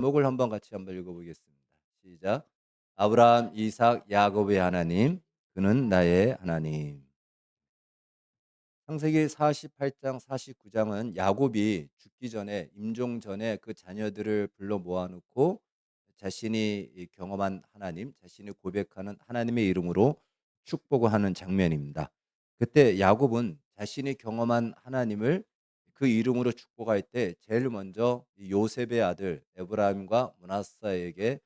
제목을 한번 읽어보겠습니다. 시작. 아브라함, 이삭, 야곱의 하나님, 그는 나의 하나님. 창세기 48장, 49장은 야곱이 죽기 전에 임종 전에 그 자녀들을 불러 모아놓고 자신이 경험한 하나님, 자신이 고백하는 하나님의 이름으로 축복을 하는 장면입니다. 그때 야곱은 자신이 경험한 하나님을 그 이름으로 축복할 때 제일 먼저 요셉의 아들 에브라임과 므낫사에게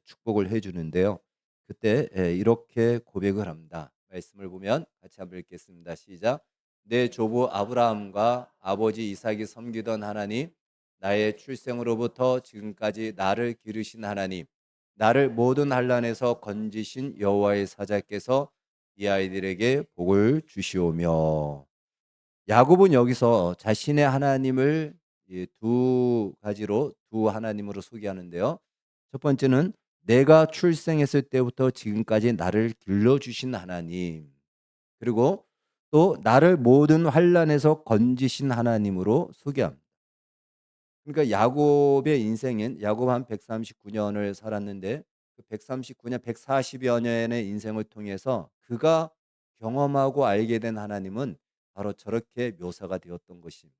축복을 해주는데요. 그때 이렇게 고백을 합니다. 말씀을 보면 같이 한번 읽겠습니다. 시작. 내 조부 아브라함과 아버지 이삭이 섬기던 하나님, 나의 출생으로부터 지금까지 나를 기르신 하나님, 나를 모든 환난에서 건지신 여호와의 사자께서 이 아이들에게 복을 주시오며. 야곱은 여기서 자신의 하나님을 두 가지로 두 하나님으로 소개하는데요. 첫 번째는 내가 출생했을 때부터 지금까지 나를 길러주신 하나님, 그리고 또 나를 모든 환난에서 건지신 하나님으로 소개합니다. 그러니까 야곱의 인생인 야곱 한 139년을 살았는데 그 139년, 140여 년의 인생을 통해서 그가 경험하고 알게 된 하나님은 바로 저렇게 묘사가 되었던 것입니다.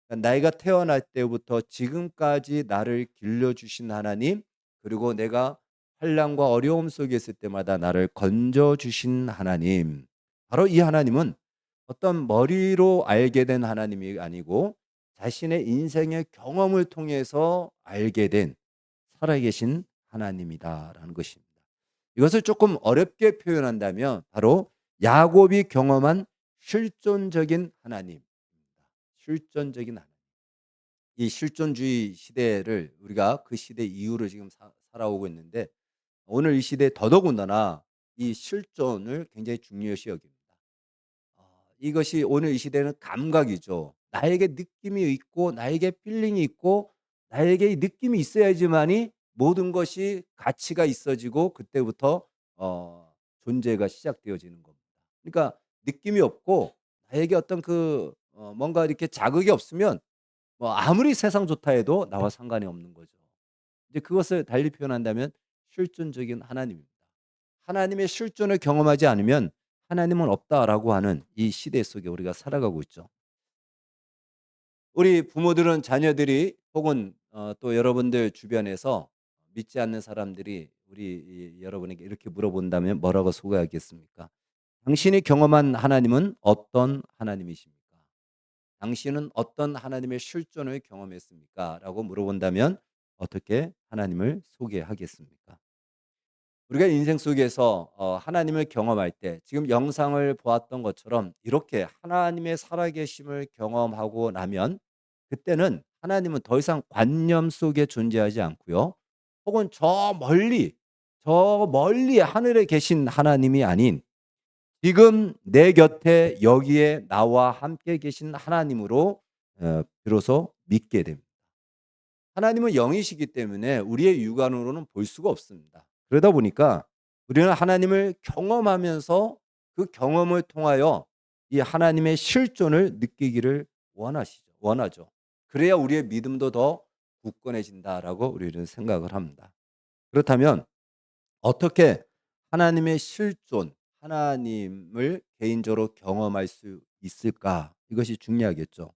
그러니까 나이가 태어날 때부터 지금까지 나를 길러주신 하나님, 그리고 내가 환난과 어려움 속에 있을 때마다 나를 건져주신 하나님, 바로 이 하나님은 어떤 머리로 알게 된 하나님이 아니고 자신의 인생의 경험을 통해서 알게 된 살아계신 하나님이다라는 것입니다. 이것을 조금 어렵게 표현한다면 바로 야곱이 경험한 실존적인 하나님입니다. 실존적인 하나님. 이 실존주의 시대를 우리가 그 시대 이후로 지금 살아오고 있는데 오늘 이 시대에 더더군다나 이 실존을 굉장히 중요시 여깁니다. 이것이 오늘 이 시대는 감각이죠. 나에게 느낌이 있고 나에게 필링이 있고 나에게 이 느낌이 있어야지만이 모든 것이 가치가 있어지고 그때부터 존재가 시작되어지는 겁니다. 그러니까 느낌이 없고 나에게 어떤 뭔가 이렇게 자극이 없으면 뭐 아무리 세상 좋다 해도 나와 상관이 없는 거죠. 이제 그것을 달리 표현한다면 실존적인 하나님입니다. 하나님의 실존을 경험하지 않으면 하나님은 없다라고 하는 이 시대 속에 우리가 살아가고 있죠. 우리 부모들은 자녀들이 혹은 또 여러분들 주변에서 믿지 않는 사람들이 여러분에게 이렇게 물어본다면 뭐라고 소개하겠습니까? 당신이 경험한 하나님은 어떤 하나님이십니까? 당신은 어떤 하나님의 실존을 경험했습니까? 라고 물어본다면 어떻게 하나님을 소개하겠습니까? 우리가 인생 속에서 하나님을 경험할 때 지금 영상을 보았던 것처럼 이렇게 하나님의 살아계심을 경험하고 나면 그때는 하나님은 더 이상 관념 속에 존재하지 않고요. 혹은 저 멀리 하늘에 계신 하나님이 아닌 지금 내 곁에 여기에 나와 함께 계신 하나님으로 비로소 믿게 됩니다. 하나님은 영이시기 때문에 우리의 육안으로는 볼 수가 없습니다. 그러다 보니까 우리는 하나님을 경험하면서 그 경험을 통하여 이 하나님의 실존을 느끼기를 원하죠. 그래야 우리의 믿음도 더 굳건해진다라고 우리는 생각을 합니다. 그렇다면 어떻게 하나님의 실존, 하나님을 개인적으로 경험할 수 있을까? 이것이 중요하겠죠.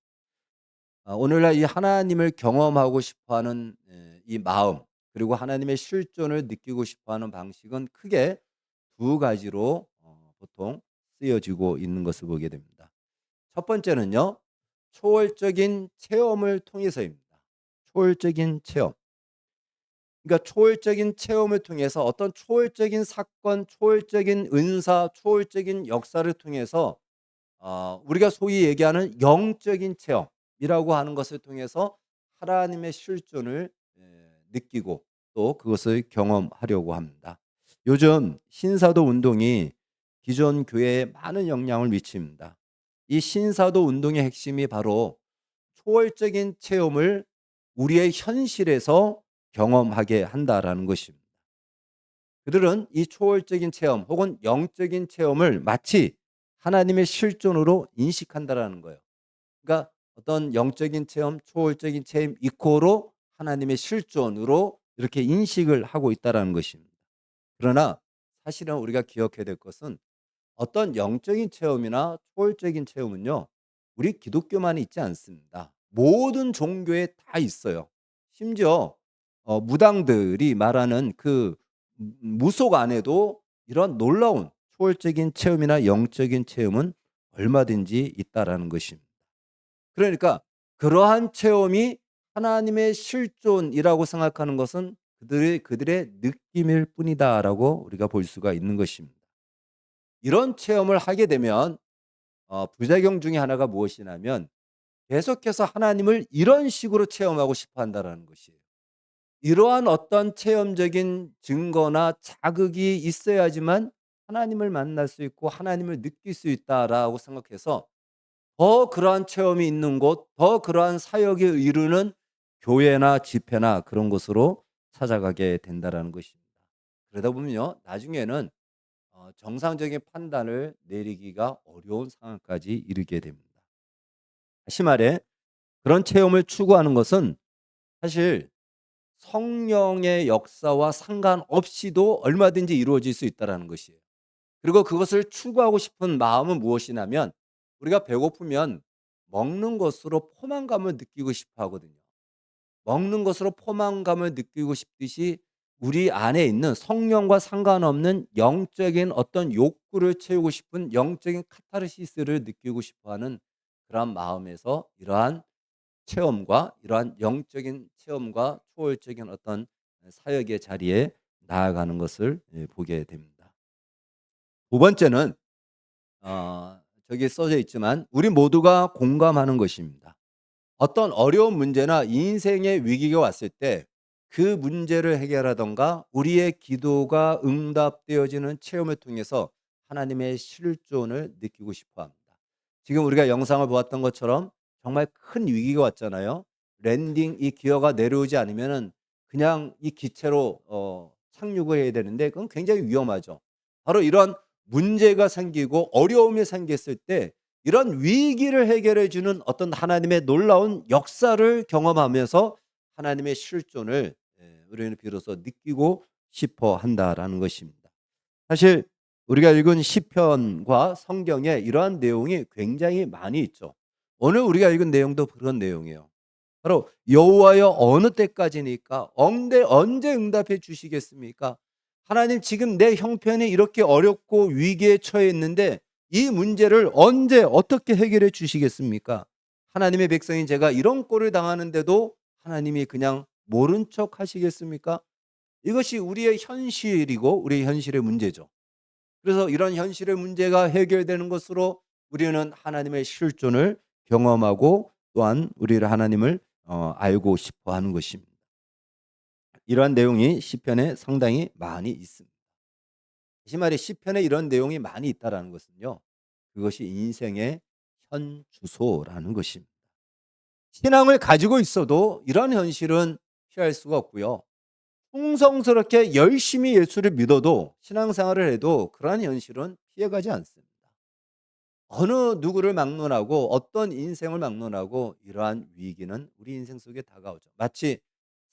오늘날 이 하나님을 경험하고 싶어하는 이 마음, 그리고 하나님의 실존을 느끼고 싶어하는 방식은 크게 두 가지로 보통 쓰여지고 있는 것을 보게 됩니다. 첫 번째는요. 초월적인 체험을 통해서입니다. 초월적인 체험. 그러니까 초월적인 체험을 통해서 어떤 초월적인 사건, 초월적인 은사, 초월적인 역사를 통해서 우리가 소위 얘기하는 영적인 체험이라고 하는 것을 통해서 하나님의 실존을 느끼고 또 그것을 경험하려고 합니다. 요즘 신사도 운동이 기존 교회에 많은 영향을 미칩니다. 이 신사도 운동의 핵심이 바로 초월적인 체험을 우리의 현실에서 경험하게 한다라는 것입니다. 그들은 이 초월적인 체험 혹은 영적인 체험을 마치 하나님의 실존으로 인식한다라는 거예요. 그러니까 어떤 영적인 체험, 초월적인 체험 이코로 하나님의 실존으로 이렇게 인식을 하고 있다라는 것입니다. 그러나 사실은 우리가 기억해야 될 것은 어떤 영적인 체험이나 초월적인 체험은요, 우리 기독교만 있지 않습니다. 모든 종교에 다 있어요. 심지어 무당들이 말하는 그 무속 안에도 이런 놀라운 초월적인 체험이나 영적인 체험은 얼마든지 있다라는 것입니다. 그러니까 그러한 체험이 하나님의 실존이라고 생각하는 것은 그들의 느낌일 뿐이다라고 우리가 볼 수가 있는 것입니다. 이런 체험을 하게 되면 부작용 중에 하나가 무엇이냐면 계속해서 하나님을 이런 식으로 체험하고 싶어 한다라는 것이에요. 이러한 어떤 체험적인 증거나 자극이 있어야지만 하나님을 만날 수 있고 하나님을 느낄 수 있다라고 생각해서 더 그러한 체험이 있는 곳, 더 그러한 사역에 이루는 교회나 집회나 그런 곳으로 찾아가게 된다라는 것입니다. 그러다 보면요, 나중에는 정상적인 판단을 내리기가 어려운 상황까지 이르게 됩니다. 다시 말해 그런 체험을 추구하는 것은 사실 성령의 역사와 상관없이도 얼마든지 이루어질 수 있다라는 것이에요. 그리고 그것을 추구하고 싶은 마음은 무엇이냐면 우리가 배고프면 먹는 것으로 포만감을 느끼고 싶어 하거든요. 먹는 것으로 포만감을 느끼고 싶듯이 우리 안에 있는 성령과 상관없는 영적인 어떤 욕구를 채우고 싶은 영적인 카타르시스를 느끼고 싶어 하는 그러한 마음에서 이러한 체험과 이러한 영적인 체험과 초월적인 어떤 사역의 자리에 나아가는 것을 보게 됩니다. 두 번째는 저기 써져 있지만 우리 모두가 공감하는 것입니다. 어떤 어려운 문제나 인생의 위기가 왔을 때 그 문제를 해결하던가 우리의 기도가 응답되어지는 체험을 통해서 하나님의 실존을 느끼고 싶어 합니다. 지금 우리가 영상을 보았던 것처럼 정말 큰 위기가 왔잖아요. 랜딩 이 기어가 내려오지 않으면은 그냥 이 기체로 착륙을 해야 되는데 그건 굉장히 위험하죠. 바로 이런 문제가 생기고 어려움이 생겼을 때 이런 위기를 해결해 주는 어떤 하나님의 놀라운 역사를 경험하면서 하나님의 실존을 우리는 비로소 느끼고 싶어 한다라는 것입니다. 사실 우리가 읽은 시편과 성경에 이러한 내용이 굉장히 많이 있죠. 오늘 우리가 읽은 내용도 그런 내용이에요. 바로 여호와여 어느 때까지니까 언제 응답해 주시겠습니까? 하나님 지금 내 형편이 이렇게 어렵고 위기에 처해 있는데 이 문제를 언제 어떻게 해결해 주시겠습니까? 하나님의 백성인 제가 이런 꼴을 당하는데도 하나님이 그냥 모른 척 하시겠습니까? 이것이 우리의 현실이고 우리의 현실의 문제죠. 그래서 이런 현실의 문제가 해결되는 것으로 우리는 하나님의 실존을 경험하고 또한 우리를 하나님을 알고 싶어 하는 것입니다. 이러한 내용이 시편에 상당히 많이 있습니다. 다시 말해 시편에 이런 내용이 많이 있다라는 것은요. 그것이 인생의 현 주소라는 것입니다. 신앙을 가지고 있어도 이런 현실은 피할 수가 없고요. 충성스럽게 열심히 예수를 믿어도 신앙생활을 해도 그러한 현실은 피해가지 않습니다. 어느 누구를 막론하고 어떤 인생을 막론하고 이러한 위기는 우리 인생 속에 다가오죠. 마치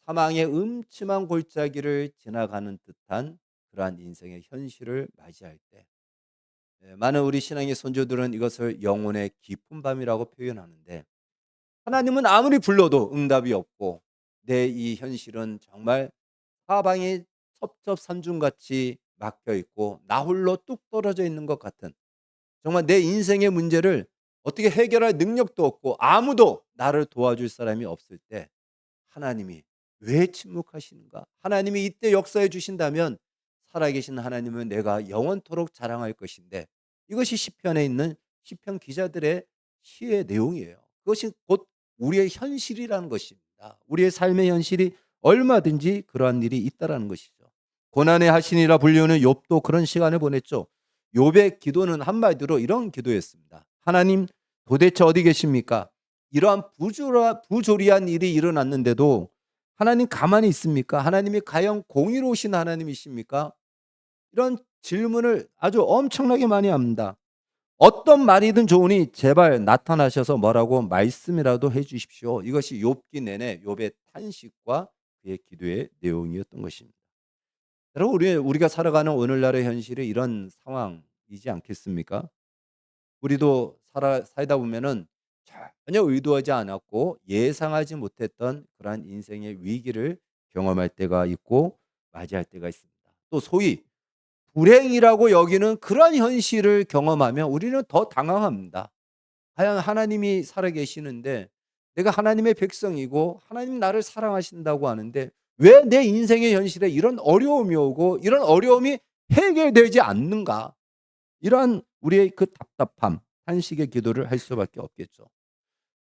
사망의 음침한 골짜기를 지나가는 듯한 그러한 인생의 현실을 맞이할 때 많은 우리 신앙의 선조들은 이것을 영혼의 깊은 밤이라고 표현하는데 하나님은 아무리 불러도 응답이 없고 내 이 현실은 정말 사방이 첩첩산중같이 막혀 있고 나 홀로 뚝 떨어져 있는 것 같은 정말 내 인생의 문제를 어떻게 해결할 능력도 없고 아무도 나를 도와줄 사람이 없을 때 하나님이 왜 침묵하시는가? 하나님이 이때 역사해 주신다면 살아계신 하나님은 내가 영원토록 자랑할 것인데 이것이 시편에 있는 시편 기자들의 시의 내용이에요. 그것이 곧 우리의 현실이라는 것입니다. 우리의 삶의 현실이 얼마든지 그러한 일이 있다라는 것이죠. 고난의 하신이라 불리우는 욥도 그런 시간을 보냈죠. 욥의 기도는 한마디로 이런 기도였습니다. 하나님 도대체 어디 계십니까? 이러한 부조리한 일이 일어났는데도 하나님 가만히 있습니까? 하나님이 과연 공의로우신 하나님이십니까? 이런 질문을 아주 엄청나게 많이 합니다. 어떤 말이든 좋으니 제발 나타나셔서 뭐라고 말씀이라도 해 주십시오. 이것이 욥기 내내 욥의 탄식과 그의 기도의 내용이었던 것입니다. 여러분 우리가 살아가는 오늘날의 현실이 이런 상황이지 않겠습니까? 우리도 살다 보면은 전혀 의도하지 않았고 예상하지 못했던 그러한 인생의 위기를 경험할 때가 있고 맞이할 때가 있습니다. 또 소위 불행이라고 여기는 그러한 현실을 경험하면 우리는 더 당황합니다. 과연 하나님이 살아계시는데 내가 하나님의 백성이고 하나님 나를 사랑하신다고 하는데 왜 내 인생의 현실에 이런 어려움이 오고 이런 어려움이 해결되지 않는가? 이러한 우리의 그 답답함, 탄식의 기도를 할 수밖에 없겠죠.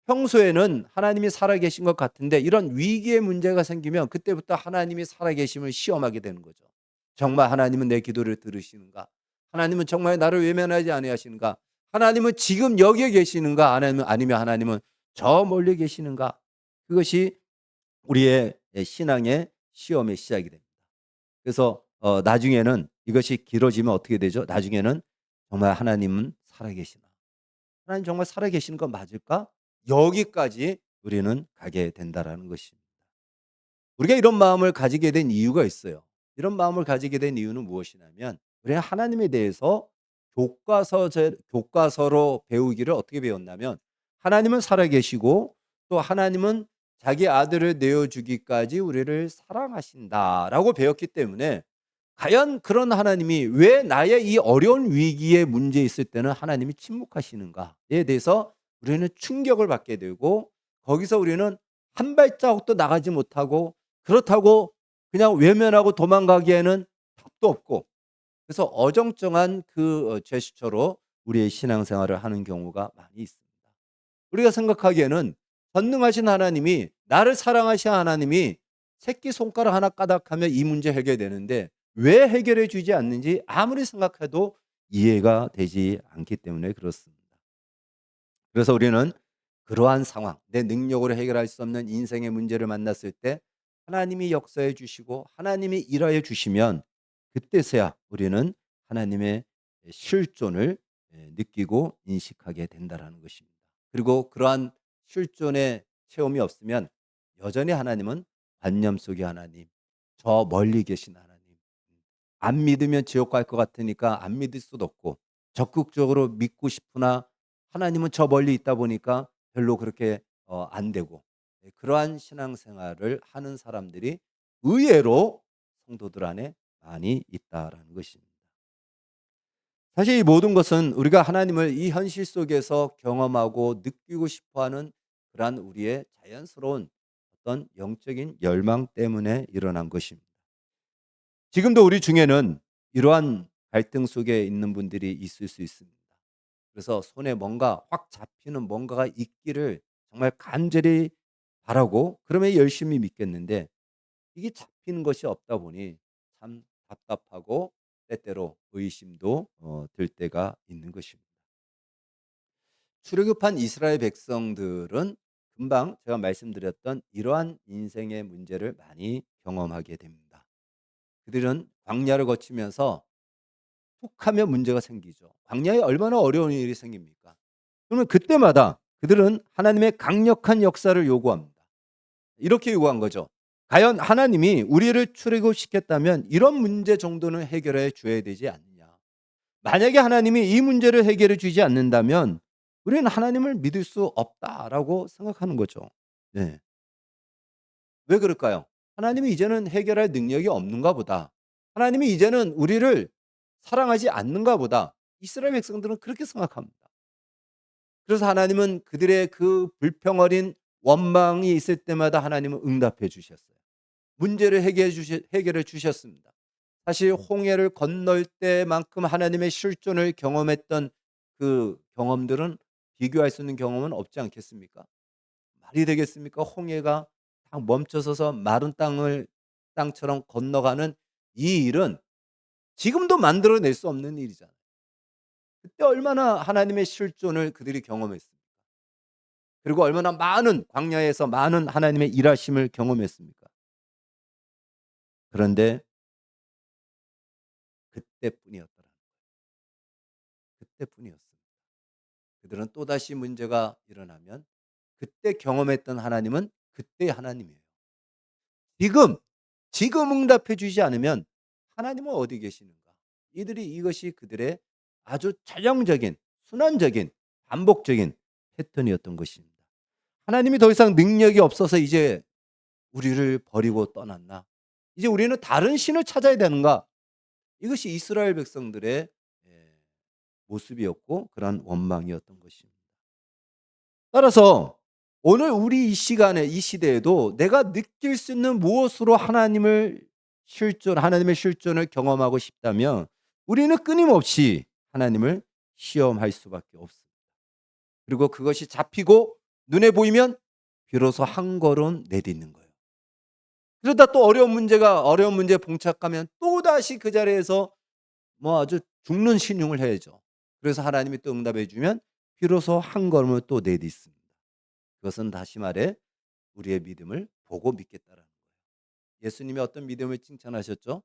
평소에는 하나님이 살아계신 것 같은데 이런 위기의 문제가 생기면 그때부터 하나님이 살아계심을 시험하게 되는 거죠. 정말 하나님은 내 기도를 들으시는가? 하나님은 정말 나를 외면하지 아니하시는가? 하나님은 지금 여기에 계시는가? 아니면 하나님은 저 멀리 계시는가? 그것이 우리의 신앙의 시험의 시작이 됩니다. 그래서 나중에는 이것이 길어지면 어떻게 되죠? 나중에는 정말 하나님은 살아계시나? 하나님 정말 살아계시는 건 맞을까? 여기까지 우리는 가게 된다라는 것입니다. 우리가 이런 마음을 가지게 된 이유가 있어요. 이런 마음을 가지게 된 이유는 무엇이냐면 우리는 하나님에 대해서 교과서로 배우기를 어떻게 배웠냐면 하나님은 살아계시고 또 하나님은 자기 아들을 내어 주기까지 우리를 사랑하신다라고 배웠기 때문에 과연 그런 하나님이 왜 나의 이 어려운 위기에 문제 있을 때는 하나님이 침묵하시는가에 대해서 우리는 충격을 받게 되고 거기서 우리는 한 발자국도 나가지 못하고 그렇다고 그냥 외면하고 도망가기에는 답도 없고 그래서 어정쩡한 그 제스처로 우리의 신앙생활을 하는 경우가 많이 있습니다. 우리가 생각하기에는 전능하신 하나님이 나를 사랑하신 하나님이 새끼손가락 하나 까닥하면 이 문제 해결되는데 왜 해결해 주지 않는지 아무리 생각해도 이해가 되지 않기 때문에 그렇습니다. 그래서 우리는 그러한 상황, 내 능력으로 해결할 수 없는 인생의 문제를 만났을 때 하나님이 역사해 주시고 하나님이 일하여 주시면 그때서야 우리는 하나님의 실존을 느끼고 인식하게 된다라는 것입니다. 그리고 그러한 실존의 체험이 없으면 여전히 하나님은 관념 속의 하나님, 저 멀리 계신 하나님, 안 믿으면 지옥 갈 것 같으니까 안 믿을 수도 없고 적극적으로 믿고 싶으나 하나님은 저 멀리 있다 보니까 별로 그렇게 안 되고 그러한 신앙생활을 하는 사람들이 의외로 성도들 안에 많이 있다라는 것입니다. 사실 이 모든 것은 우리가 하나님을 이 현실 속에서 경험하고 느끼고 싶어하는 그러한 우리의 자연스러운 어떤 영적인 열망 때문에 일어난 것입니다. 지금도 우리 중에는 이러한 갈등 속에 있는 분들이 있을 수 있습니다. 그래서 손에 뭔가 확 잡히는 뭔가가 있기를 정말 간절히 바라고 그러면 열심히 믿겠는데 이게 잡히는 것이 없다 보니 참 답답하고 때때로 의심도 들 때가 있는 것입니다. 출애굽한 이스라엘 백성들은 금방 제가 말씀드렸던 이러한 인생의 문제를 많이 경험하게 됩니다. 그들은 광야를 거치면서 툭하면 문제가 생기죠. 광야에 얼마나 어려운 일이 생깁니까? 그러면 그때마다 그들은 하나님의 강력한 역사를 요구합니다. 이렇게 요구한 거죠. 과연 하나님이 우리를 출애굽시켰다면 이런 문제 정도는 해결해 줘야 되지 않느냐. 만약에 하나님이 이 문제를 해결해 주지 않는다면 우리는 하나님을 믿을 수 없다라고 생각하는 거죠. 네. 왜 그럴까요? 하나님이 이제는 해결할 능력이 없는가 보다. 하나님이 이제는 우리를 사랑하지 않는가 보다. 이스라엘 백성들은 그렇게 생각합니다. 그래서 하나님은 그들의 그 불평 어린 원망이 있을 때마다 하나님은 응답해 주셨어요. 문제를 해결해 주셨습니다. 사실 홍해를 건널 때만큼 하나님의 실존을 경험했던 그 경험들은 비교할 수 있는 경험은 없지 않겠습니까? 말이 되겠습니까? 홍해가 딱 멈춰서서 마른 땅처럼 건너가는 이 일은 지금도 만들어낼 수 없는 일이잖아요. 그때 얼마나 하나님의 실존을 그들이 경험했습니까? 그리고 얼마나 많은 광야에서 많은 하나님의 일하심을 경험했습니까? 그런데 그때뿐이었더라. 그때뿐이었습니다. 그들은 또다시 문제가 일어나면 그때 경험했던 하나님은 그때의 하나님이에요. 지금, 지금 응답해 주지 않으면 하나님은 어디 계시는가? 이들이 이것이 그들의 아주 전형적인 순환적인 반복적인 패턴이었던 것입니다. 하나님이 더 이상 능력이 없어서 이제 우리를 버리고 떠났나? 이제 우리는 다른 신을 찾아야 되는가? 이것이 이스라엘 백성들의 모습이었고 그러한 원망이었던 것입니다. 따라서 오늘 우리 이 시간에 이 시대에도 내가 느낄 수 있는 무엇으로 하나님의 실존을 경험하고 싶다면 우리는 끊임없이 하나님을 시험할 수밖에 없습니다. 그리고 그것이 잡히고 눈에 보이면 비로소 한 걸음 내딛는 거예요. 그러다 또 어려운 문제에 봉착하면 또다시 그 자리에서 뭐 아주 죽는 신용을 해야죠. 그래서 하나님이 또 응답해 주면 비로소 한 걸음을 또 내딛습니다. 그것은 다시 말해 우리의 믿음을 보고 믿겠다라는 거예요. 예수님이 어떤 믿음을 칭찬하셨죠?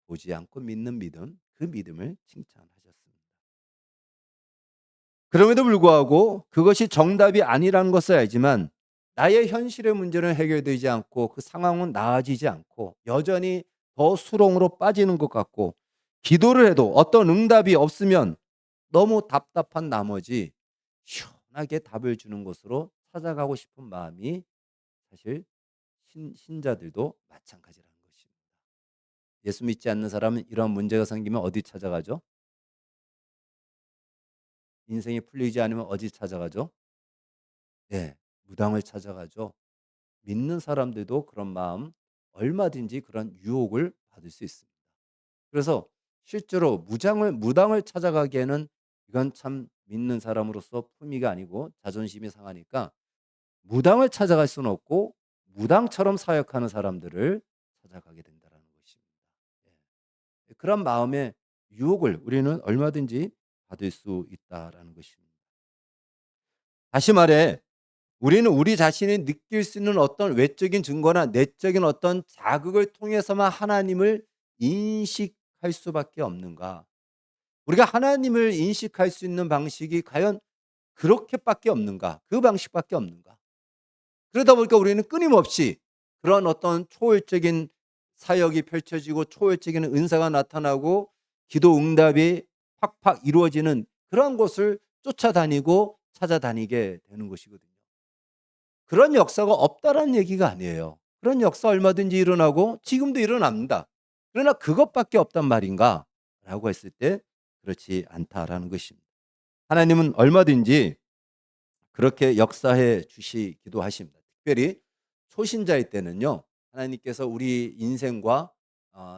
보지 않고 믿는 믿음, 그 믿음을 칭찬하셨습니다. 그럼에도 불구하고 그것이 정답이 아니라는 것을 알지만 나의 현실의 문제는 해결되지 않고 그 상황은 나아지지 않고 여전히 더 수렁으로 빠지는 것 같고 기도를 해도 어떤 응답이 없으면 너무 답답한 나머지 시원하게 답을 주는 곳으로 찾아가고 싶은 마음이 사실 신자들도 마찬가지라는 것입니다. 예수 믿지 않는 사람은 이런 문제가 생기면 어디 찾아가죠? 인생이 풀리지 않으면 어디 찾아가죠? 네, 무당을 찾아가죠. 믿는 사람들도 그런 마음 얼마든지 그런 유혹을 받을 수 있습니다. 그래서 실제로 무당을 찾아가기에는 이건 참 믿는 사람으로서 품위가 아니고 자존심이 상하니까 무당을 찾아갈 수는 없고 무당처럼 사역하는 사람들을 찾아가게 된다는 것입니다. 그런 마음의 유혹을 우리는 얼마든지 받을 수 있다라는 것입니다. 다시 말해 우리는 우리 자신이 느낄 수 있는 어떤 외적인 증거나 내적인 어떤 자극을 통해서만 하나님을 인식할 수밖에 없는가? 우리가 하나님을 인식할 수 있는 방식이 과연 그렇게밖에 없는가? 그 방식밖에 없는가? 그러다 보니까 우리는 끊임없이 그런 어떤 초월적인 사역이 펼쳐지고 초월적인 은사가 나타나고 기도 응답이 팍팍 이루어지는 그런 곳을 쫓아다니고 찾아다니게 되는 것이거든요. 그런 역사가 없다라는 얘기가 아니에요. 그런 역사 얼마든지 일어나고 지금도 일어납니다. 그러나 그것밖에 없단 말인가? 라고 했을 때 그렇지 않다라는 것입니다. 하나님은 얼마든지 그렇게 역사해 주시기도 하십니다. 특별히 초신자일 때는요. 하나님께서 우리 인생과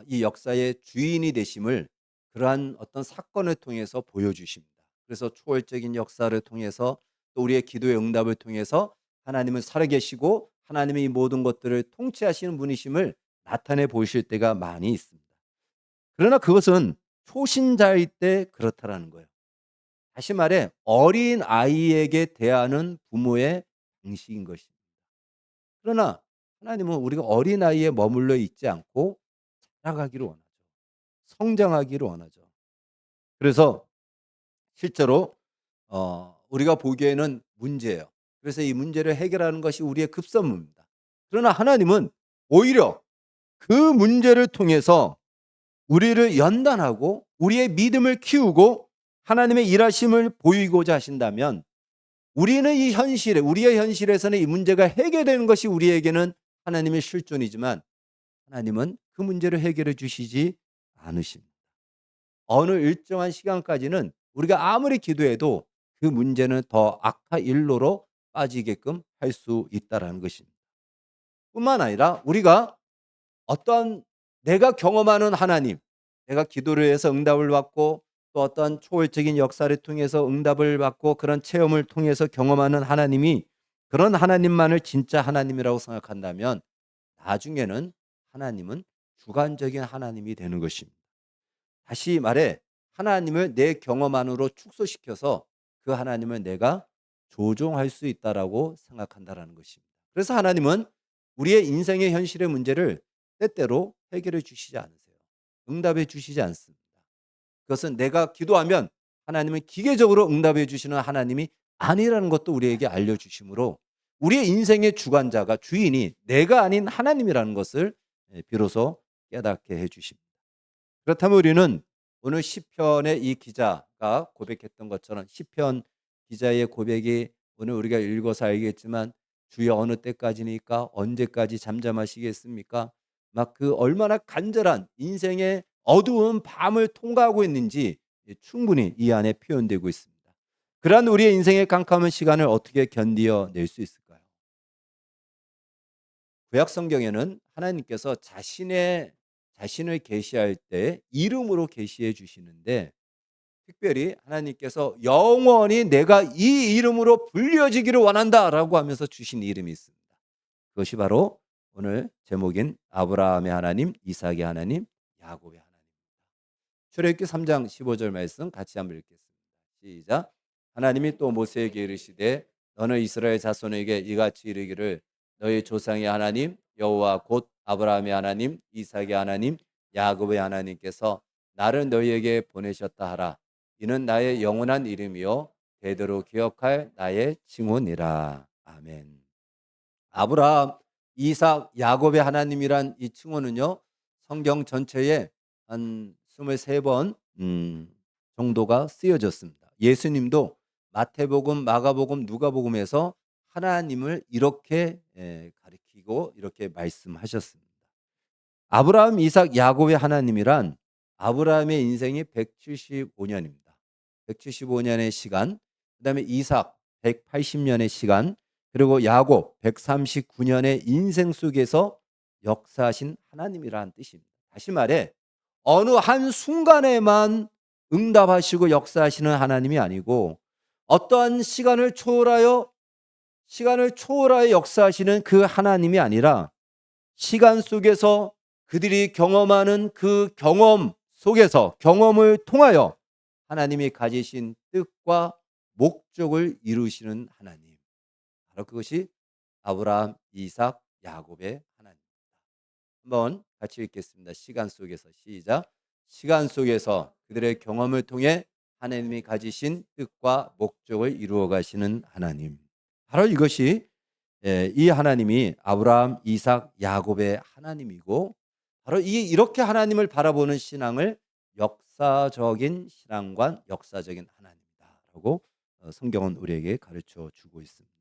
이 역사의 주인이 되심을 그러한 어떤 사건을 통해서 보여주십니다. 그래서 초월적인 역사를 통해서 또 우리의 기도의 응답을 통해서 하나님은 살아계시고 하나님의 이 모든 것들을 통치하시는 분이심을 나타내 보이실 때가 많이 있습니다. 그러나 그것은 초신자일 때 그렇다라는 거예요. 다시 말해 어린 아이에게 대하는 부모의 방식인 것입니다. 그러나 하나님은 우리가 어린아이에 머물러 있지 않고 자라가기를 원하죠. 성장하기를 원하죠. 그래서 실제로 우리가 보기에는 문제예요. 그래서 이 문제를 해결하는 것이 우리의 급선무입니다. 그러나 하나님은 오히려 그 문제를 통해서 우리를 연단하고 우리의 믿음을 키우고 하나님의 일하심을 보이고자 하신다면 우리는 우리의 현실에서는 이 문제가 해결되는 것이 우리에게는 하나님의 실존이지만 하나님은 그 문제를 해결해 주시지 않으십니다. 어느 일정한 시간까지는 우리가 아무리 기도해도 그 문제는 더 악화 일로로 빠지게끔 할 수 있다라는 것입니다. 뿐만 아니라 우리가 어떠한 내가 경험하는 하나님, 내가 기도를 해서 응답을 받고 또 어떤 초월적인 역사를 통해서 응답을 받고 그런 체험을 통해서 경험하는 하나님이 그런 하나님만을 진짜 하나님이라고 생각한다면 나중에는 하나님은 주관적인 하나님이 되는 것입니다. 다시 말해 하나님을 내 경험 안으로 축소시켜서 그 하나님을 내가 조종할 수 있다라고 생각한다라는 것입니다. 그래서 하나님은 우리의 인생의 현실의 문제를 때때로 해결해 주시지 않으세요. 응답해 주시지 않습니다. 그것은 내가 기도하면 하나님은 기계적으로 응답해 주시는 하나님이 아니라는 것도 우리에게 알려주시므로 우리의 인생의 주관자가 주인이 내가 아닌 하나님이라는 것을 비로소 깨닫게 해 주십니다. 그렇다면 우리는 오늘 시편의 이 기자가 고백했던 것처럼 시편 기자의 고백이 오늘 우리가 읽어서 알겠지만 주여 어느 때까지니까 언제까지 잠잠하시겠습니까? 막 그 얼마나 간절한 인생의 어두운 밤을 통과하고 있는지 충분히 이 안에 표현되고 있습니다. 그러한 우리의 인생의 깜깜한 시간을 어떻게 견디어 낼 수 있을까요? 구약 성경에는 하나님께서 자신을 계시할 때 이름으로 계시해 주시는데 특별히 하나님께서 영원히 내가 이 이름으로 불려지기를 원한다라고 하면서 주신 이름이 있습니다. 그것이 바로 오늘 제목인 아브라함의 하나님, 이삭의 하나님, 야곱의 하나님. 출애굽기 3장 15절 말씀 같이 한번 읽겠습니다. 시작. 하나님이 또 모세에게 이르시되 너는 이스라엘 자손에게 이같이 이르기를 너희 조상의 하나님 여호와 곧 아브라함의 하나님, 이삭의 하나님, 야곱의 하나님께서 나를 너희에게 보내셨다 하라. 이는 나의 영원한 이름이요 대대로 기억할 나의 칭호니라. 아멘. 아브라함, 이삭, 야곱의 하나님이란 이 칭호는요. 성경 전체에 한 23번 정도가 쓰여졌습니다. 예수님도 마태복음, 마가복음, 누가복음에서 하나님을 이렇게 가리키고 이렇게 말씀하셨습니다. 아브라함, 이삭, 야곱의 하나님이란 아브라함의 인생이 175년입니다. 175년의 시간, 그다음에 이삭 180년의 시간, 그리고 야곱 139년의 인생 속에서 역사하신 하나님이라는 뜻입니다. 다시 말해 어느 한 순간에만 응답하시고 역사하시는 하나님이 아니고 어떠한 시간을 초월하여 역사하시는 그 하나님이 아니라 시간 속에서 그들이 경험하는 그 경험 속에서 경험을 통하여 하나님이 가지신 뜻과 목적을 이루시는 하나님. 바로 그것이 아브라함, 이삭, 야곱의 하나님입니다. 한번 같이 읽겠습니다. 시간 속에서 시작. 시간 속에서 그들의 경험을 통해 하나님이 가지신 뜻과 목적을 이루어 가시는 하나님. 바로 이것이 이 하나님이 아브라함, 이삭, 야곱의 하나님이고 바로 이렇게 하나님을 바라보는 신앙을 역사적인 신앙관, 역사적인 하나님이다라고 성경은 우리에게 가르쳐 주고 있습니다.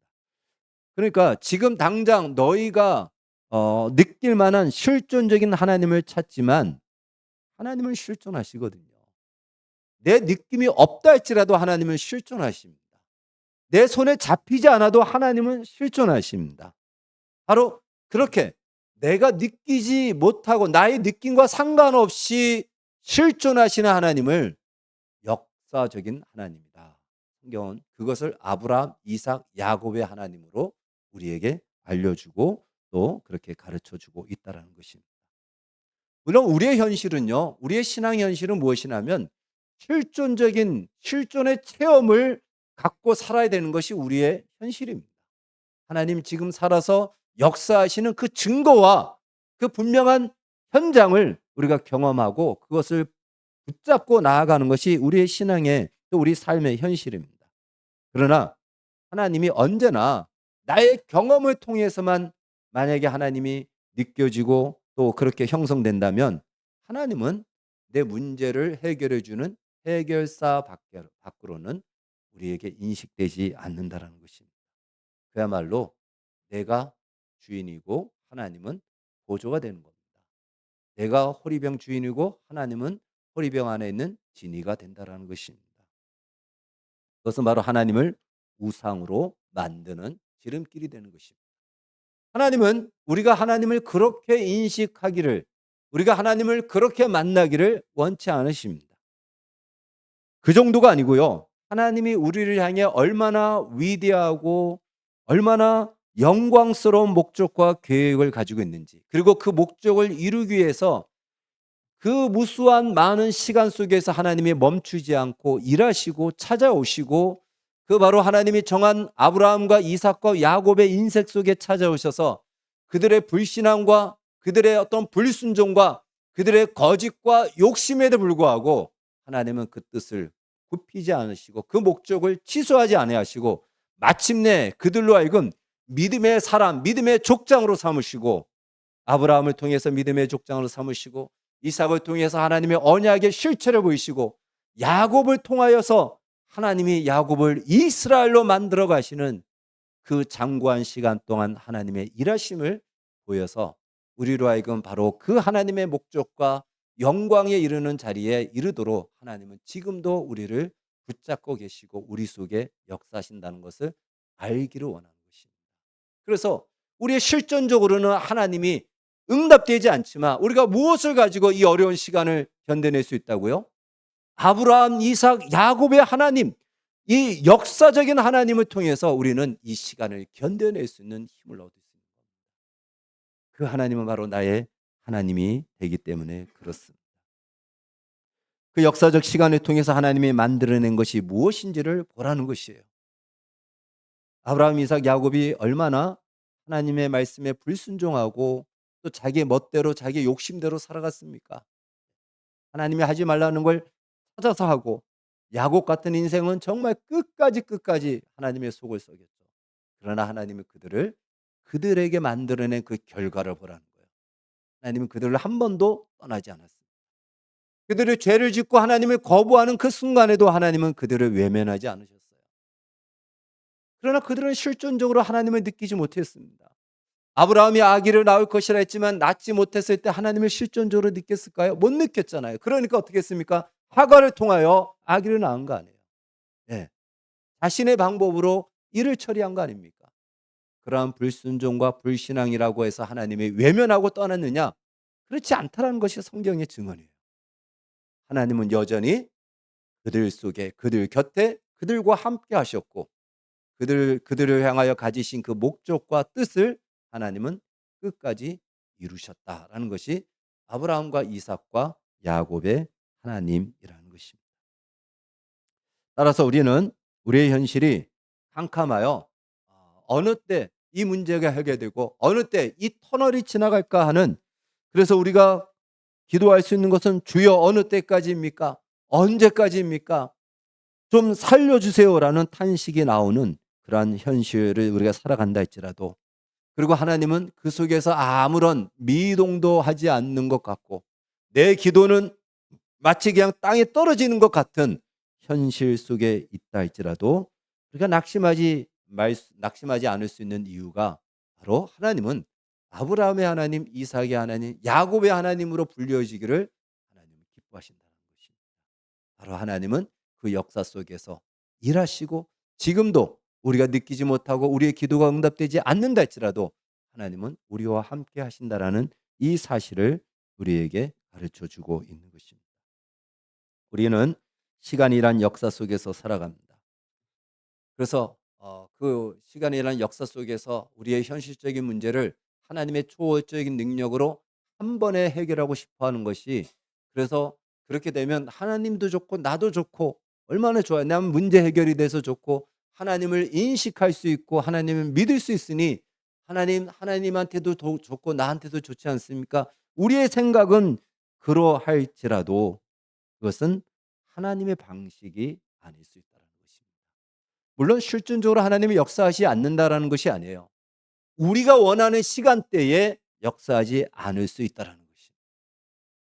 그러니까 지금 당장 너희가 느낄 만한 실존적인 하나님을 찾지만 하나님은 실존하시거든요. 내 느낌이 없다 할지라도 하나님은 실존하십니다. 내 손에 잡히지 않아도 하나님은 실존하십니다. 바로 그렇게 내가 느끼지 못하고 나의 느낌과 상관없이 실존하시는 하나님을 역사적인 하나님이다. 성경은 그것을 아브라함, 이삭, 야곱의 하나님으로 우리에게 알려주고 또 그렇게 가르쳐주고 있다는 것입니다. 물론 우리의 현실은요. 우리의 신앙 현실은 무엇이냐면 실존의 체험을 갖고 살아야 되는 것이 우리의 현실입니다. 하나님 지금 살아서 역사하시는 그 증거와 그 분명한 현장을 우리가 경험하고 그것을 붙잡고 나아가는 것이 우리의 신앙의 또 우리 삶의 현실입니다. 그러나 하나님이 언제나 나의 경험을 통해서만 만약에 하나님이 느껴지고 또 그렇게 형성된다면 하나님은 내 문제를 해결해 주는 해결사 밖으로는 우리에게 인식되지 않는다는 것입니다. 그야말로 내가 주인이고 하나님은 보조가 되는 겁니다. 내가 호리병 주인이고 하나님은 호리병 안에 있는 진이가 된다는 것입니다. 그것은 바로 하나님을 우상으로 만드는 지름길이 되는 것입니다. 하나님은 우리가 하나님을 그렇게 인식하기를 우리가 하나님을 그렇게 만나기를 원치 않으십니다. 그 정도가 아니고요. 하나님이 우리를 향해 얼마나 위대하고 얼마나 영광스러운 목적과 계획을 가지고 있는지 그리고 그 목적을 이루기 위해서 그 무수한 많은 시간 속에서 하나님이 멈추지 않고 일하시고 찾아오시고 그 바로 하나님이 정한 아브라함과 이삭과 야곱의 인생 속에 찾아오셔서 그들의 불신앙과 그들의 어떤 불순종과 그들의 거짓과 욕심에도 불구하고 하나님은 그 뜻을 굽히지 않으시고 그 목적을 취소하지 아니하시고 마침내 그들로 하여금 믿음의 사람, 믿음의 족장으로 삼으시고 아브라함을 통해서 믿음의 족장으로 삼으시고 이삭을 통해서 하나님의 언약의 실체를 보이시고 야곱을 통하여서 하나님이 야곱을 이스라엘로 만들어 가시는 그 장구한 시간 동안 하나님의 일하심을 보여서 우리로 하여금 바로 그 하나님의 목적과 영광에 이르는 자리에 이르도록 하나님은 지금도 우리를 붙잡고 계시고 우리 속에 역사하신다는 것을 알기를 원하는 것입니다. 그래서 우리의 실존적으로는 하나님이 응답되지 않지만 우리가 무엇을 가지고 이 어려운 시간을 견뎌낼 수 있다고요? 아브라함, 이삭, 야곱의 하나님, 이 역사적인 하나님을 통해서 우리는 이 시간을 견뎌낼 수 있는 힘을 얻을 수 있는 겁니다. 그 하나님은 바로 나의 하나님이 되기 때문에 그렇습니다. 그 역사적 시간을 통해서 하나님이 만들어낸 것이 무엇인지를 보라는 것이에요. 아브라함, 이삭, 야곱이 얼마나 하나님의 말씀에 불순종하고 또 자기 멋대로 자기 욕심대로 살아갔습니까? 하나님이 하지 말라는 걸 찾아서 하고 야곱 같은 인생은 정말 끝까지 하나님의 속을 썩였죠. 그러나 하나님은 그들에게 만들어낸 그 결과를 보라는 거예요. 하나님은 그들을 한 번도 떠나지 않았습니다. 그들의 죄를 짓고 하나님을 거부하는 그 순간에도 하나님은 그들을 외면하지 않으셨어요. 그러나 그들은 실존적으로 하나님을 느끼지 못했습니다. 아브라함이 아기를 낳을 것이라 했지만 낳지 못했을 때 하나님을 실존적으로 느꼈을까요? 못 느꼈잖아요. 그러니까 어떻게 했습니까? 하갈을 통하여 아기를 낳은 거 아니에요. 네. 자신의 방법으로 일을 처리한 거 아닙니까? 그러한 불순종과 불신앙이라고 해서 하나님이 외면하고 떠났느냐? 그렇지 않다라는 것이 성경의 증언이에요. 하나님은 여전히 그들 속에 그들 곁에 그들과 함께 하셨고 그들을 향하여 가지신 그 목적과 뜻을 하나님은 끝까지 이루셨다라는 것이 아브라함과 이삭과 야곱의 하나님이라는 것입니다. 따라서 우리는 우리의 현실이 캄캄하여 어느 때 이 문제가 해결되고 어느 때 이 터널이 지나갈까 하는, 그래서 우리가 기도할 수 있는 것은 주여 어느 때까지입니까? 언제까지입니까? 좀 살려주세요라는 탄식이 나오는 그러한 현실을 우리가 살아간다 할지라도, 그리고 하나님은 그 속에서 아무런 미동도 하지 않는 것 같고 내 기도는 마치 그냥 땅에 떨어지는 것 같은 현실 속에 있다 할지라도 우리가 낙심하지 않을 수 있는 이유가 바로 하나님은 아브라함의 하나님, 이삭의 하나님, 야곱의 하나님으로 불려지기를 하나님은 기뻐하신다는 것입니다. 바로 하나님은 그 역사 속에서 일하시고 지금도 우리가 느끼지 못하고 우리의 기도가 응답되지 않는다 할지라도 하나님은 우리와 함께 하신다라는 이 사실을 우리에게 가르쳐 주고 있는 것입니다. 우리는 시간이란 역사 속에서 살아갑니다. 그래서 그 시간이란 역사 속에서 우리의 현실적인 문제를 하나님의 초월적인 능력으로 한 번에 해결하고 싶어 하는 것이, 그래서 그렇게 되면 하나님도 좋고 나도 좋고 얼마나 좋아요. 난 문제 해결이 돼서 좋고 하나님을 인식할 수 있고 하나님을 믿을 수 있으니 하나님한테도 좋고 나한테도 좋지 않습니까? 우리의 생각은 그러할지라도 그것은 하나님의 방식이 아닐 수 있다는 것입니다. 물론 실존적으로 하나님이 역사하지 않는다라는 것이 아니에요. 우리가 원하는 시간대에 역사하지 않을 수 있다는 것입니다.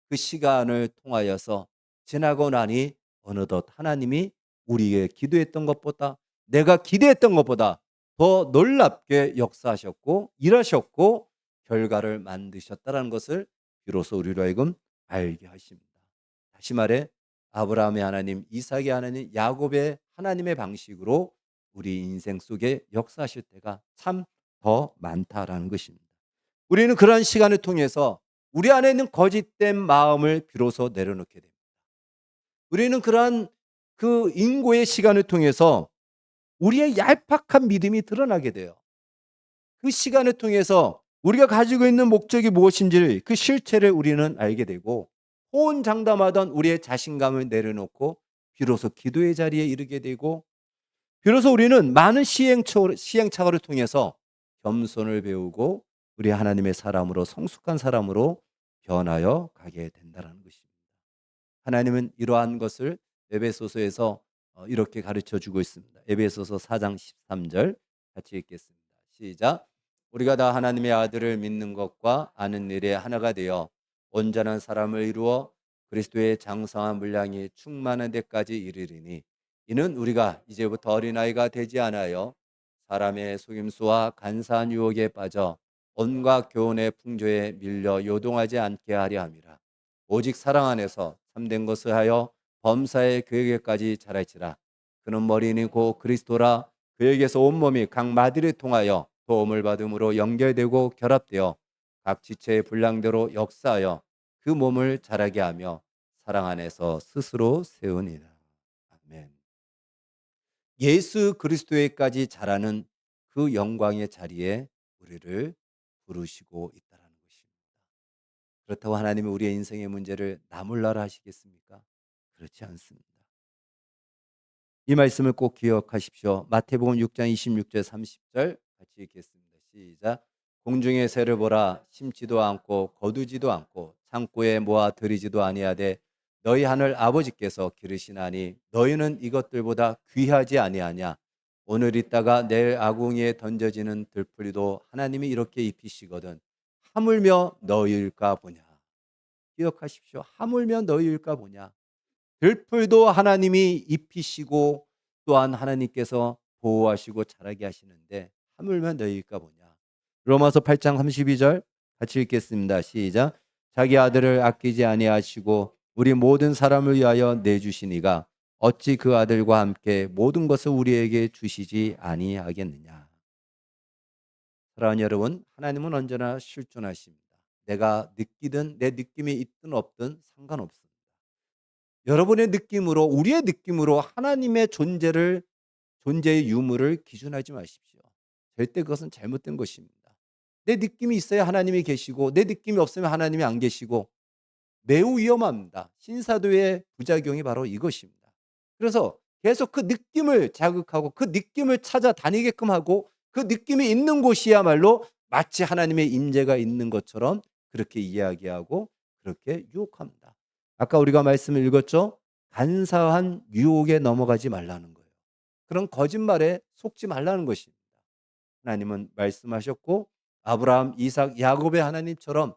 그 시간을 통하여서 지나고 나니 어느덧 하나님이 우리의 기도했던 것보다, 내가 기대했던 것보다 더 놀랍게 역사하셨고 일하셨고 결과를 만드셨다는 것을 비로소 우리로 하여금 알게 하십니다. 다시 말해 아브라함의 하나님, 이삭의 하나님, 야곱의 하나님의 방식으로 우리 인생 속에 역사하실 때가 참 더 많다라는 것입니다. 우리는 그러한 시간을 통해서 우리 안에 있는 거짓된 마음을 비로소 내려놓게 됩니다. 우리는 그러한 그 인고의 시간을 통해서 우리의 얄팍한 믿음이 드러나게 돼요. 그 시간을 통해서 우리가 가지고 있는 목적이 무엇인지를, 그 실체를 우리는 알게 되고 호언장담하던 우리의 자신감을 내려놓고 비로소 기도의 자리에 이르게 되고 비로소 우리는 많은 시행착오를 통해서 겸손을 배우고 우리 하나님의 사람으로, 성숙한 사람으로 변하여 가게 된다는 것입니다. 하나님은 이러한 것을 에베소서에서 이렇게 가르쳐 주고 있습니다. 에베소서 4장 13절 같이 읽겠습니다. 시작. 우리가 다 하나님의 아들을 믿는 것과 아는 일에 하나가 되어 온전한 사람을 이루어 그리스도의 장성한 분량이 충만한 데까지 이르리니 이는 우리가 이제부터 어린아이가 되지 않아요 사람의 속임수와 간사한 유혹에 빠져 온갖 교훈의 풍조에 밀려 요동하지 않게 하려 함이라. 오직 사랑 안에서 참된 것을 하여 범사의 교회까지 자랄지라. 그는 머리니 곧 그리스도라. 그에게서 온몸이 각 마디를 통하여 도움을 받음으로 연결되고 결합되어 각 지체의 분량대로 역사하여 그 몸을 자라게 하며 사랑 안에서 스스로 세우니라. 아멘. 예수 그리스도에까지 자라는 그 영광의 자리에 우리를 부르시고 있다는 것입니다. 그렇다고 하나님이 우리의 인생의 문제를 나몰라라 하시겠습니까? 그렇지 않습니다. 이 말씀을 꼭 기억하십시오. 마태복음 6장 26절 30절 같이 읽겠습니다. 시작. 공중의 새를 보라. 심지도 않고 거두지도 않고 창고에 모아 들이지도 아니하되 너희 하늘 아버지께서 기르시나니 너희는 이것들보다 귀하지 아니하냐. 오늘 있다가 내일 아궁이에 던져지는 들풀이도 하나님이 이렇게 입히시거든 하물며 너희일까 보냐. 기억하십시오. 하물며 너희일까 보냐. 들풀도 하나님이 입히시고 또한 하나님께서 보호하시고 자라게 하시는데 하물며 너희일까 보냐. 로마서 8장 32절 같이 읽겠습니다. 시작. 자기 아들을 아끼지 아니하시고 우리 모든 사람을 위하여 내주시니가 어찌 그 아들과 함께 모든 것을 우리에게 주시지 아니하겠느냐. 사랑하는 여러분, 하나님은 언제나 실존하십니다. 내가 느끼든 내 느낌이 있든 없든 상관없습니다. 여러분의 느낌으로 우리의 느낌으로 하나님의 존재의 유무를 기준하지 마십시오. 절대 그것은 잘못된 것입니다. 내 느낌이 있어야 하나님이 계시고 내 느낌이 없으면 하나님이 안 계시고 매우 위험합니다. 신사도의 부작용이 바로 이것입니다. 그래서 계속 그 느낌을 자극하고 그 느낌을 찾아다니게끔 하고 그 느낌이 있는 곳이야말로 마치 하나님의 임재가 있는 것처럼 그렇게 이야기하고 그렇게 유혹합니다. 아까 우리가 말씀을 읽었죠? 간사한 유혹에 넘어가지 말라는 거예요. 그런 거짓말에 속지 말라는 것입니다. 하나님은 말씀하셨고 아브라함, 이삭, 야곱의 하나님처럼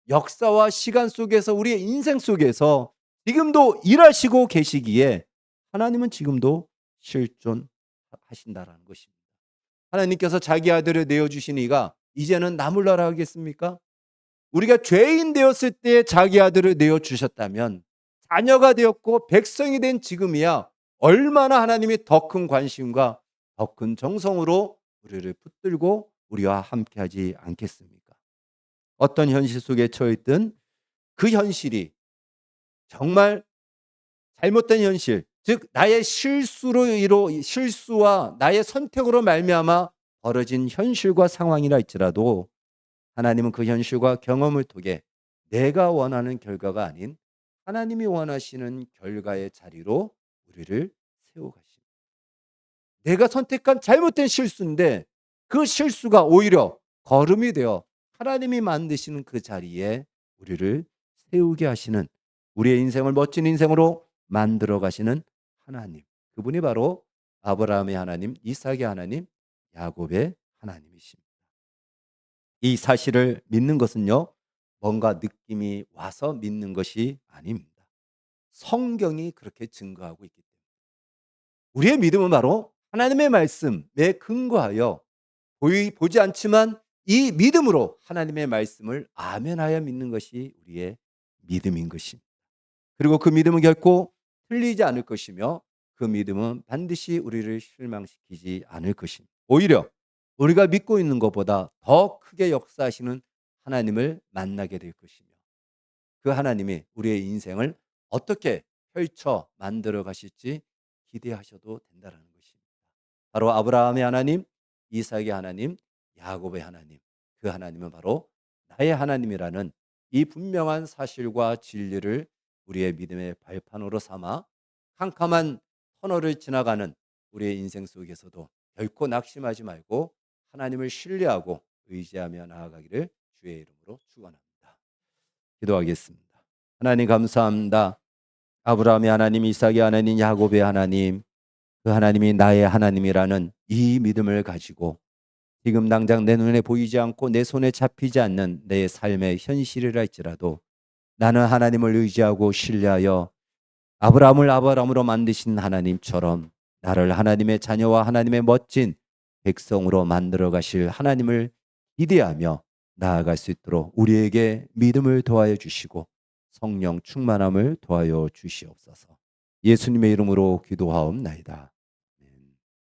역사와 시간 속에서 우리의 인생 속에서 지금도 일하시고 계시기에 하나님은 지금도 실존하신다라는 것입니다. 하나님께서 자기 아들을 내어주신 이가 이제는 나몰라라 하겠습니까? 우리가 죄인 되었을 때 자기 아들을 내어주셨다면 자녀가 되었고 백성이 된 지금이야 얼마나 하나님이 더 큰 관심과 더 큰 정성으로 우리를 붙들고 우리와 함께하지 않겠습니까? 어떤 현실 속에 처해있든 그 현실이 정말 잘못된 현실, 즉 나의 실수와 나의 선택으로 말미암아 벌어진 현실과 상황이라 할지라도 하나님은 그 현실과 경험을 통해 내가 원하는 결과가 아닌 하나님이 원하시는 결과의 자리로 우리를 세워가십니다. 내가 선택한 잘못된 실수인데 그 실수가 오히려 걸음이 되어 하나님이 만드시는 그 자리에 우리를 세우게 하시는 우리의 인생을 멋진 인생으로 만들어 가시는 하나님. 그분이 바로 아브라함의 하나님, 이삭의 하나님, 야곱의 하나님이십니다. 이 사실을 믿는 것은요. 뭔가 느낌이 와서 믿는 것이 아닙니다. 성경이 그렇게 증거하고 있기 때문에. 우리의 믿음은 바로 하나님의 말씀에 근거하여 보지 않지만 이 믿음으로 하나님의 말씀을 아멘하여 믿는 것이 우리의 믿음인 것입니다. 그리고 그 믿음은 결코 틀리지 않을 것이며 그 믿음은 반드시 우리를 실망시키지 않을 것입니다. 오히려 우리가 믿고 있는 것보다 더 크게 역사하시는 하나님을 만나게 될 것이며 그 하나님이 우리의 인생을 어떻게 펼쳐 만들어 가실지 기대하셔도 된다는 것입니다. 바로 아브라함의 하나님, 이삭의 하나님, 야곱의 하나님, 그 하나님은 바로 나의 하나님이라는 이 분명한 사실과 진리를 우리의 믿음의 발판으로 삼아 캄캄한 터널을 지나가는 우리의 인생 속에서도 결코 낙심하지 말고 하나님을 신뢰하고 의지하며 나아가기를 주의 이름으로 축원합니다. 기도하겠습니다. 하나님 감사합니다. 아브라함의 하나님, 이삭의 하나님, 야곱의 하나님, 그 하나님이 나의 하나님이라는 이 믿음을 가지고 지금 당장 내 눈에 보이지 않고 내 손에 잡히지 않는 내 삶의 현실이라 할지라도 나는 하나님을 의지하고 신뢰하여 아브라함을 아브라함으로 만드신 하나님처럼 나를 하나님의 자녀와 하나님의 멋진 백성으로 만들어 가실 하나님을 기대하며 나아갈 수 있도록 우리에게 믿음을 더하여 주시고 성령 충만함을 더하여 주시옵소서. 예수님의 이름으로 기도하옵나이다.